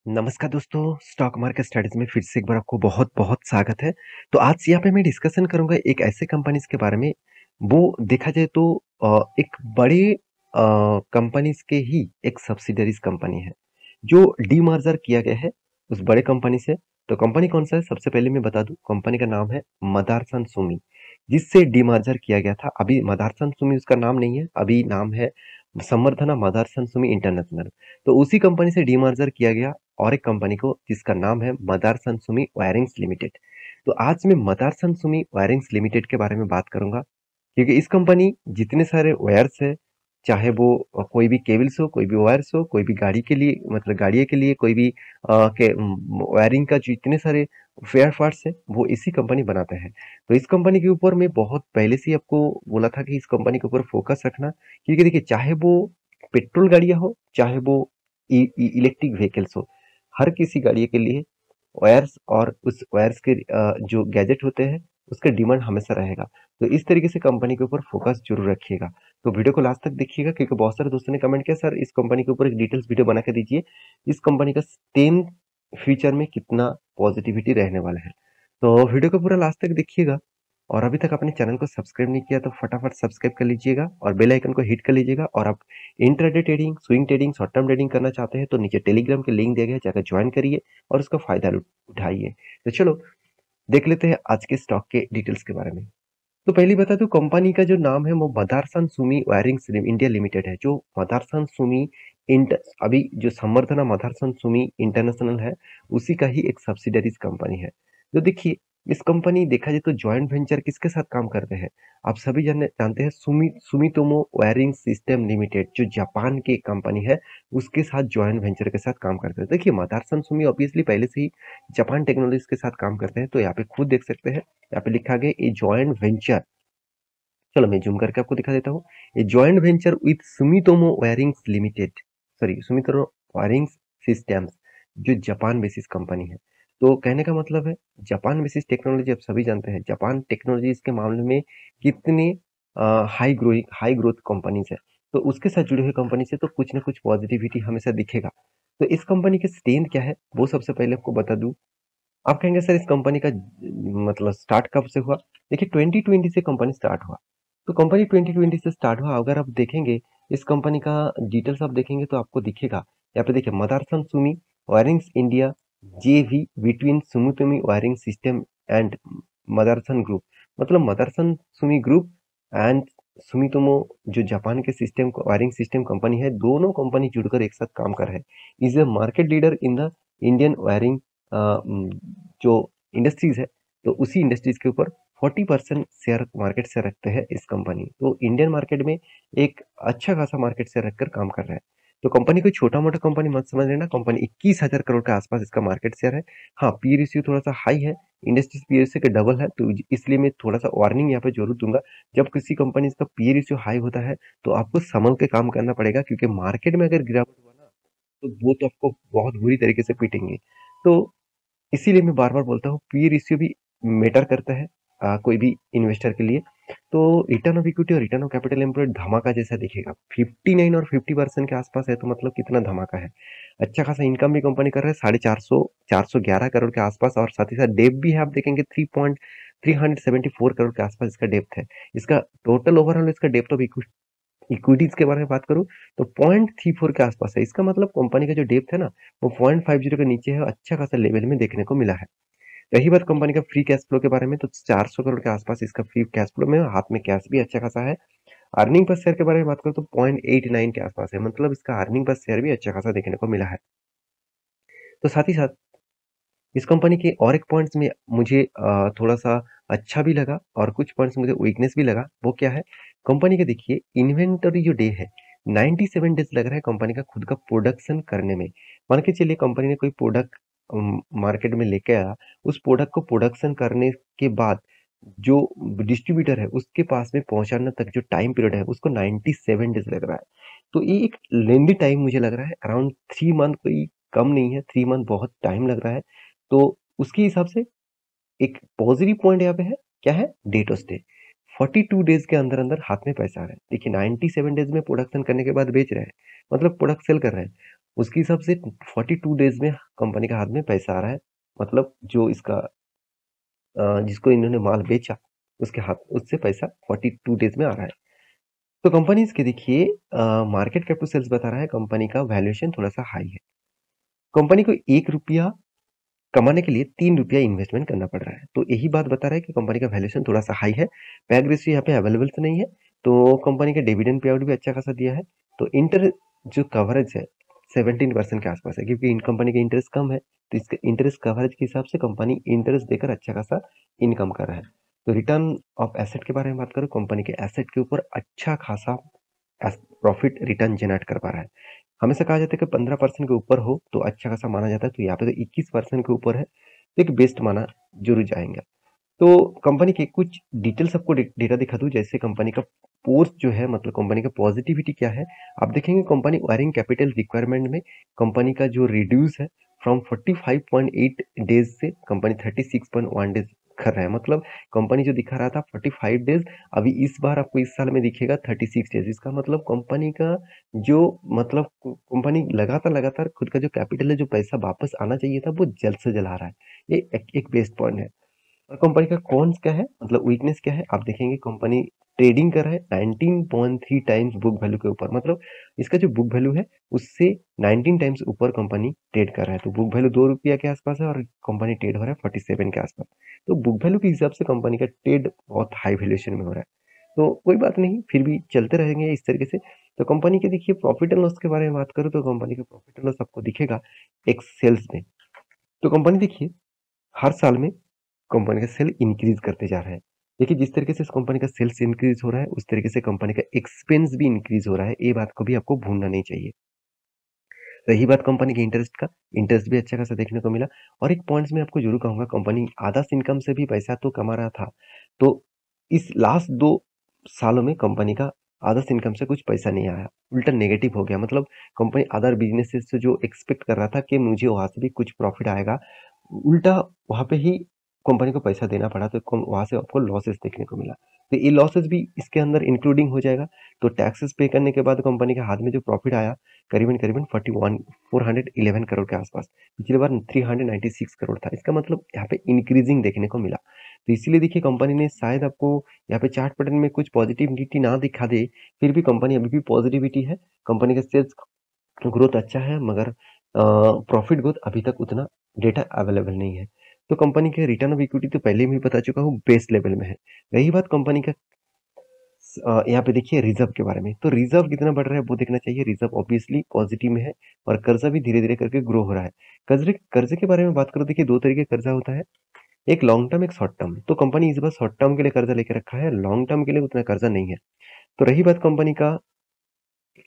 नमस्कार दोस्तों, stock market studies में फिर से एक बार आपको बहुत-बहुत स्वागत है। तो आज यहाँ पे मैं डिस्कशन करूँगा एक ऐसे कंपनीज़ के बारे में, वो देखा जाए तो एक बड़े कंपनीज़ के ही एक सब्सिडियरीज़ कंपनी है, जो डीमर्जर किया गया है उस बड़े कंपनी से। तो कंपनी कौन-सा है? सबसे पहले मैं बता दूँ, कंपनी का नाम है मदारसन सुमी, जिससे डीमर्जर किया गया था। अभी मदारसन सुमी उसका नाम नहीं है, अभी नाम है संवर्धना मदारसन सुमी इंटरनेशनल। तो उसी कंपनी से डीमर्जर किया गया और एक कंपनी को, जिसका नाम है मदारसन सुमी वायरिंग्स लिमिटेड। तो आज मैं मदारसन सुमी वायरिंग्स लिमिटेड के बारे में बात करूंगा, क्योंकि इस कंपनी जितने सारे वायर्स है, चाहे वो कोई भी केबल्स हो, कोई भी वायर्स हो, कोई भी गाड़ी के लिए, मतलब गाड़ियों के लिए कोई भी वायरिंग का जितने सारे फेयर पार्ट्स है, वो इसी कंपनी बनाते हैं। तो इस कंपनी के ऊपर मैं बहुत पहले से ही आपको बोला था कि इस कंपनी के ऊपर फोकस रखना, क्योंकि देखिए, चाहे वो पेट्रोल गाड़ियां हो, चाहे वो इलेक्ट्रिक व्हीकल्स हो, हर किसी गाड़ी के लिए वायर्स और उस वायर्स के जो गैजेट होते हैं, उसका डिमांड हमेशा रहेगा। तो इस तरीके से कंपनी के ऊपर फोकस जरूर रखिएगा। तो वीडियो को लास्ट तक देखिएगा, क्योंकि बहुत सारे दोस्तों ने कमेंट किया, सर इस कंपनी के ऊपर एक डिटेल्स वीडियो बना के दीजिए, इस कंपनी का 10 फ्यूचर में कितना पॉजिटिविटी रहने वाला है। तो वीडियो को पूरा लास्ट तक देखिएगा, और अभी तक अपने चैनल को सब्सक्राइब नहीं किया तो फटाफट सब्सक्राइब कर लीजिएगा और बेल आइकन को हिट कर लीजिएगा। और आप intraday trading, swing trading, short term trading करना चाहते हैं तो नीचे टेलीग्राम के लिंक दिया गया है, जाकर ज्वाइन करिए और उसका फायदा उठाइए। तो चलो देख लेते हैं आज के स्टॉक के डिटेल्स के बारे में। तो पहली बता दूं, कंपनी का जो नाम है वो मदारसन सुमी वायरिंग्स इंडिया लिमिटेड है। जो मदारसन सुमी इंटर अभी जो संवर्धना मदारसन सुमी इंटरनेशनल है, उसी का ही एक सब्सिडरीज कंपनी है। तो देखिए, इस कंपनी देखा जाए तो जॉइंट वेंचर किसके साथ काम करते हैं? आप सभी जानते हैं, सुमितोमो वायरिंग सिस्टम लिमिटेड, जो जापान की कंपनी है, उसके साथ जॉइंट वेंचर के साथ काम करते हैं। देखिए, मदारसन सुमी ऑब्वियसली पहले से ही जापान टेक्नोलॉजीज के साथ काम करते हैं। तो यहाँ पे खुद देख सकते हैं, यहाँ पे लिखा गया ये जॉइंट वेंचर। चलो मैं जूम करके आपको दिखा देता हूँ। ये joint venture with Sumitomo wirings limited, sorry Sumitomo wirings systems, जो जापान बेसिस कंपनी है। तो कहने का मतलब है, जापान बेसिस टेक्नोलॉजी आप सभी जानते हैं, जापान टेक्नोलॉजीज के मामले में कितने हाई ग्रोथ कंपनीज है। तो उसके साथ जुड़े हुए कंपनी से तो कुछ ना कुछ पॉजिटिविटी हमेशा दिखेगा। तो इस कंपनी की स्ट्रेंथ क्या है, वो सबसे पहले आपको बता दूं। आप कहेंगे सर इस कंपनी का मतलब स्टार्ट कब से हुआ? देखिए, 2020 से कंपनी स्टार्ट हुआ। तो कंपनी 2020 से स्टार्ट हुआ। अगर आप देखेंगे इस कंपनी का डिटेल्स, आप देखेंगे तो आपको दिखेगा। यहाँ पे देखिए, Motherson Sumi wirings India JV between Sumitomo wiring system and Motherson group, मतलब Motherson Sumi group and Sumitomo, जो जापान के सिस्टम वायरिंग सिस्टम कंपनी है, दोनों कंपनी जुड़कर एक साथ काम कर रहे हैं। Is a market leader in the Indian wiring जो इंडस्ट्रीज है। तो उसी इंडस्ट्रीज के ऊपर 40% शेयर मार्केट से रखते हैं इस कंपनी। तो इंडियन मार्केट में एक अच्छा खासा मार्केट शेयर रखकर काम कर रहा है। तो कंपनी कोई छोटा मोटा कंपनी मत समझ लेना, कंपनी 21,000 करोड़ के आसपास इसका मार्केट शेयर है। हाँ, पी रेशियो थोड़ा सा हाई है, इंडस्ट्रीज पी रेशियो के डबल है, तो इसलिए मैं थोड़ा सा वार्निंग यहाँ पे जरूर दूंगा। जब किसी कंपनी का पी रेशियो हाई होता है तो आपको संभल के काम करना पड़ेगा, क्योंकि मार्केट में अगर गिरावट हुआ ना, तो वो तो आपको बहुत बुरी तरीके से पीटेंगे। तो इसीलिए मैं बार बार बोलता हूँ, पी रेशियो भी मैटर करता है कोई भी इन्वेस्टर के लिए। तो रिटर्न ऑफ इक्विटी और रिटर्न ऑफ कैपिटल एम्प्लॉयड धमाका जैसा दिखेगा। 59 और 50% के आसपास है, तो मतलब कितना धमाका है। अच्छा खासा इनकम भी कंपनी कर रहा है, 450 411 करोड़ के आसपास। और साथ ही साथ डेप भी है, आप देखेंगे 3.374 करोड़ के आसपास इसका डेप्थ है। इसका टोटल ओवरऑल इसका डेप्थ ऑफ इक्विटीज के बारे में बात करूं तो 0.34 के आसपास है। इसका मतलब कंपनी का जो डेप्थ है ना, वो 0.50 के नीचे है, अच्छा खासा लेवल में देखने को मिला है। रही बात कंपनी का फ्री कैश फ्लो के बारे में, तो 400 करोड़ के आसपास इसका फ्री कैश फ्लो में, हाथ में कैश भी अच्छा खासा है। अर्निंग पर शेयर के बारे में बात करूं तो 0.89 के आसपास है, मतलब इसका अर्निंग पर शेयर भी अच्छा खासा देखने को मिला है। तो साथ ही साथ इस कंपनी के और एक पॉइंट्स में मुझे थोड़ा सा अच्छा भी लगा, और कुछ पॉइंट्स मुझे वीकनेस भी लगा। वो क्या है? कंपनी का देखिए, इन्वेंटरी जो डे है, 97 डेज लग रहा है कंपनी का खुद का प्रोडक्शन करने में। मान के चलिए, कंपनी ने कोई प्रोडक्ट मार्केट में लेके आया, उस प्रोडक्ट को प्रोडक्शन करने के बाद जो डिस्ट्रीब्यूटर है उसके पास में पहुंचाने तक जो टाइम पीरियड है, उसको 97 डेज लग रहा है। तो ये एक लेंदी टाइम मुझे लग रहा है, अराउंड 3 मंथ, कोई कम नहीं है। 3 मंथ बहुत टाइम लग रहा है। तो उसके हिसाब से एक पॉजिटिव पॉइंट यहाँ पे है, क्या है? Date of stay. 42 डेज के अंदर अंदर हाथ में पैसा आ रहा है। देखिए, 97 डेज में प्रोडक्शन करने के बाद बेच रहे हैं, मतलब प्रोडक्ट सेल कर रहे हैं। उसके हिसाब से 42 डेज में कंपनी के हाथ में पैसा आ रहा है। मतलब जो इसका जिसको इन्होंने माल बेचा उसके हाथ उससे पैसा 42 डेज में आ रहा है। तो कंपनीज के देखिए मार्केट कैप टू सेल्स बता रहा है कंपनी का वैल्यूएशन थोड़ा सा हाई है। कंपनी को 1 रुपया कमाने के लिए 3 रुपया इन्वेस्टमेंट करना पड़ रहा है। तो यही बात बता रहा है कि कंपनी का वैल्यूएशन थोड़ा सा हाई है। पैग रेशियो यहाँ पे अवेलेबल तो नहीं है। तो कंपनी का डिविडेंड पे आउट भी अच्छा खासा दिया है। तो इंटर जो कवरेज है 17% के आसपास है, क्योंकि इन कंपनी का इंटरेस्ट कम है। तो इसके इंटरेस्ट कवरेज के हिसाब से कंपनी इंटरेस्ट देकर अच्छा खासा इनकम कर रहा है। तो रिटर्न ऑफ एसेट के बारे में बात करूँ, कंपनी के एसेट के ऊपर अच्छा खासा प्रॉफिट रिटर्न जनरेट कर पा रहा है। हमेशा कहा जाता है कि 15% के ऊपर हो तो अच्छा खासा माना जाता है। तो यहाँ पे तो 21% के ऊपर है, तो एक बेस्ट माना जरूर जाएंगे। तो कंपनी के कुछ डिटेल्स आपको डेटा दिखा दूं, जैसे कंपनी का पोर्स जो है, मतलब कंपनी का पॉजिटिविटी क्या है। आप देखेंगे कंपनी वायरिंग कैपिटल रिक्वायरमेंट में कंपनी का जो रिड्यूस है फ्रॉम 45.8 डेज से कंपनी 36.1 डेज कर रहा है। मतलब कंपनी जो दिखा रहा था 45 डेज, अभी इस बार आपको इस साल में दिखेगा 36 डेज। इसका मतलब कंपनी का जो मतलब कंपनी लगातार लगातार खुद का जो कैपिटल है, जो पैसा वापस आना चाहिए था, वो जल्द से जल्द आ रहा है। ये एक बेस्ट पॉइंट है। और कंपनी का कॉन्स क्या है, मतलब वीकनेस क्या है, आप देखेंगे कंपनी ट्रेडिंग कर रहा है 19.3 टाइम्स बुक वैल्यू के ऊपर। मतलब इसका जो बुक वैल्यू है उससे 19 टाइम्स ऊपर कंपनी ट्रेड कर रहा है। तो बुक वैल्यू 2 रुपया के आसपास है और कंपनी ट्रेड हो रहा है 47 के आसपास। तो बुक वैल्यू के हिसाब से कंपनी का ट्रेड बहुत हाई वैल्यूएशन में हो रहा है। तो कोई बात नहीं, फिर भी चलते रहेंगे इस तरीके से। तो कंपनी के देखिए प्रॉफिट एंड लॉस के बारे में बात करूँ तो कंपनी का प्रॉफिट एंड लॉस आपको दिखेगा एक सेल्स में। तो कंपनी देखिए हर साल में कंपनी का सेल इंक्रीज करते जा रहा है। देखिए जिस तरीके से इस कंपनी का सेल्स इंक्रीज हो रहा है, उस तरीके से कंपनी का एक्सपेंस भी इंक्रीज हो रहा है। ये बात को भी आपको भूलना नहीं चाहिए। रही बात कंपनी के इंटरेस्ट का, इंटरेस्ट भी अच्छा खासा देखने को मिला। और एक पॉइंट्स में आपको जरूर कहूंगा, कंपनी आदर्श इनकम से भी पैसा तो कमा रहा था। तो इस लास्ट 2 सालों में कंपनी का आदर्श इनकम से कुछ पैसा नहीं आया, उल्टा नेगेटिव हो गया। मतलब कंपनी अदर बिजनेसेस से जो एक्सपेक्ट कर रहा था कि मुझे वहां से भी कुछ प्रॉफिट आएगा, उल्टा वहां पे ही कंपनी को पैसा देना पड़ा। तो वहां से आपको लॉसेस देखने को मिला। तो ये लॉसेस भी इसके अंदर इंक्लूडिंग हो जाएगा। तो टैक्सेस पे करने के बाद कंपनी के हाथ में जो प्रॉफिट आया करीबन करीबन 411 करोड़ के आसपास। पिछली बार 396 करोड़ था। इसका मतलब यहाँ पे इंक्रीजिंग देखने को मिला। तो इसीलिए देखिए कंपनी ने शायद आपको यहाँ पे चार्ट पैटर्न में कुछ पॉजिटिविटी ना दिखा दे, फिर भी कंपनी अभी भी पॉजिटिविटी है। कंपनी का सेल्स ग्रोथ अच्छा है, मगर प्रॉफिट ग्रोथ अभी तक उतना डेटा अवेलेबल नहीं है। तो कंपनी के रिटर्न ऑफ इक्विटी तो पहले भी बता चुका हूँ, बेस्ट लेवल में है। रही बात कंपनी का यहाँ पे देखिए रिजर्व के बारे में, तो रिजर्व कितना बढ़ रहा है वो देखना चाहिए। रिजर्व ऑब्वियसली पॉजिटिव में है और कर्जा भी धीरे धीरे करके ग्रो हो रहा है। कर्जे कर्जे के बारे में बात करो, देखिए 2 तरीके का कर्जा होता है, एक लॉन्ग टर्म, एक शॉर्ट टर्म। तो कंपनी इस बार शॉर्ट टर्म के लिए कर्जा लेके रखा है, लॉन्ग टर्म के लिए उतना कर्जा नहीं है। तो रही बात कंपनी का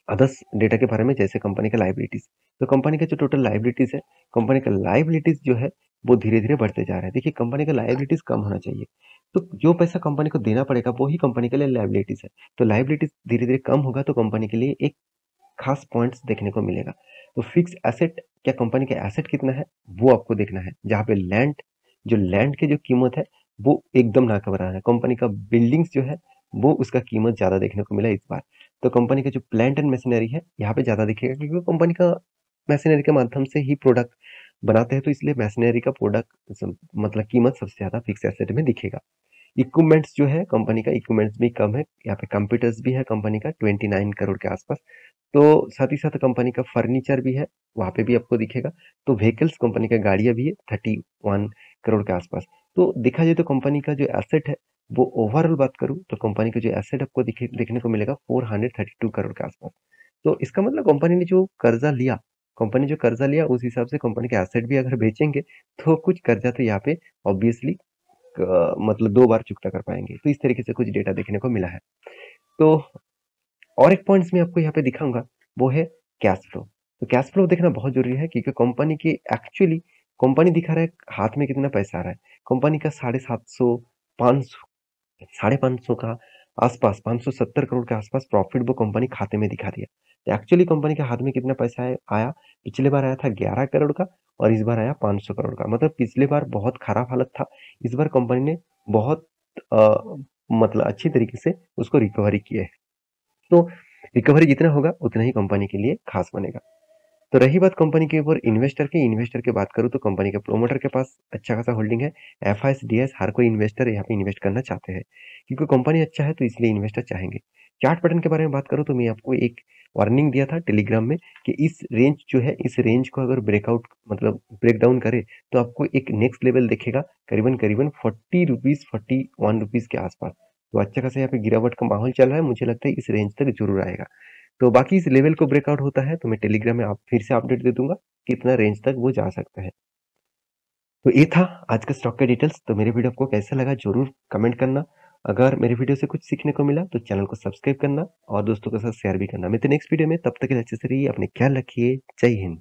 अदर्स डेटा के बारे में, जैसे कंपनी का लाइबिलिटीज, तो कंपनी का जो टोटल लाइबिलिटीज है, कंपनी का लाइबिलिटीज जो है वो धीरे धीरे बढ़ते जा रहा है। देखिए कंपनी का लाइबिलिटीज कम होना चाहिए, तो जो पैसा कंपनी को देना पड़ेगा वो ही कंपनी के लिए लाइबिलिटीज है। तो लाइबिलिटीज धीरे धीरे कम होगा तो कंपनी के लिए एक खास पॉइंट्स देखने को मिलेगा। तो फिक्स एसेट, क्या कंपनी का एसेट कितना है वो आपको देखना है। जहाँ पे लैंड, जो लैंड की जो कीमत है वो एकदम ना घबरा है। कंपनी का बिल्डिंग्स जो है वो उसका कीमत ज्यादा देखने को मिला इस बार। तो कंपनी का जो प्लांट एंड मशीनरी है यहाँ पे ज्यादा दिखेगा, क्योंकि कंपनी का मशीनरी के माध्यम से ही प्रोडक्ट बनाते हैं। तो इसलिए मशीनरी का प्रोडक्ट मतलब कीमत सबसे ज्यादा फिक्स एसेट में दिखेगा। इक्विपमेंट्स जो है कंपनी का, इक्विपमेंट्स भी कम है। यहाँ पे कंप्यूटर्स भी है कंपनी का 29 करोड़ के आसपास। तो साथ ही साथ कंपनी का फर्नीचर भी है, वहां पे भी आपको दिखेगा। तो व्हीकल्स कंपनी का गाड़ियां भी है 31 करोड़ के आसपास। तो देखा जाए तो कंपनी का जो एसेट है वो ओवरऑल बात करूं तो कंपनी का जो एसेट आपको देखने को मिलेगा 432 करोड़ के आसपास। तो इसका मतलब कंपनी ने जो कर्जा लिया, कंपनी जो कर्जा लिया उस हिसाब से कंपनी के एसेट भी अगर बेचेंगे तो कुछ कर्जा तो यहाँ पे ऑब्वियसली मतलब 2 बार चुकता कर पाएंगे। तो इस तरीके से कुछ डेटा देखने को मिला है। तो और एक पॉइंट्स मैं आपको यहाँ पे दिखाऊंगा, वो है कैश फ्लो। तो कैश फ्लो देखना बहुत जरूरी है, क्योंकि कंपनी की एक्चुअली कंपनी दिखा रहा है हाथ में कितना पैसा आ रहा है। कंपनी का 750, 500, 550 का आसपास, 570 करोड़ के आसपास प्रॉफिट वो कंपनी खाते में दिखा दिया। तो एक्चुअली कंपनी के हाथ में कितना पैसा आया, पिछले बार आया था 11 करोड़ का और इस बार आया 500 करोड़ का। मतलब पिछले बार बहुत खराब हालत था, इस बार कंपनी ने बहुत मतलब अच्छी तरीके से उसको रिकवरी किया है। तो रिकवरी जितना होगा उतना ही कंपनी के लिए खास बनेगा। तो रही बात कंपनी के ऊपर इन्वेस्टर की बात करूँ तो कंपनी के प्रोमोटर के पास अच्छा खासा होल्डिंग है। एफआईएस, डीएस हर कोई इन्वेस्टर यहाँ पे इन्वेस्ट करना चाहते हैं, क्योंकि कंपनी अच्छा है तो इसलिए इन्वेस्टर चाहेंगे। चार्ट पैटर्न के बारे में बात करूँ तो मैं आपको एक वार्निंग दिया था टेलीग्राम में कि इस रेंज जो है, इस रेंज को अगर ब्रेकआउट मतलब ब्रेक डाउन करे तो आपको एक नेक्स्ट लेवल दिखेगा करीबन-करीबन 40 रुपीज़, 41 रुपीज़ के आस-पास। तो अच्छा खासा यहाँ पे गिरावट का माहौल चल रहा है, मुझे लगता है इस रेंज तक ज़रूर आएगा। तो बाकी इस लेवल को ब्रेकआउट होता है तो मैं टेलीग्राम में आप फिर से अपडेट दे दूंगा कितना रेंज तक वो जा सकता है। तो ये था आज का स्टॉक के डिटेल्स। तो मेरे वीडियो आपको कैसा लगा जरूर कमेंट करना। अगर मेरे वीडियो से कुछ सीखने को मिला तो चैनल को सब्सक्राइब करना और दोस्तों के साथ शेयर भी करना। मिलते नेक्स्ट वीडियो में, तब तक के लिए अच्छे से रहिए, अपने ख्याल रखिए। जय हिंद।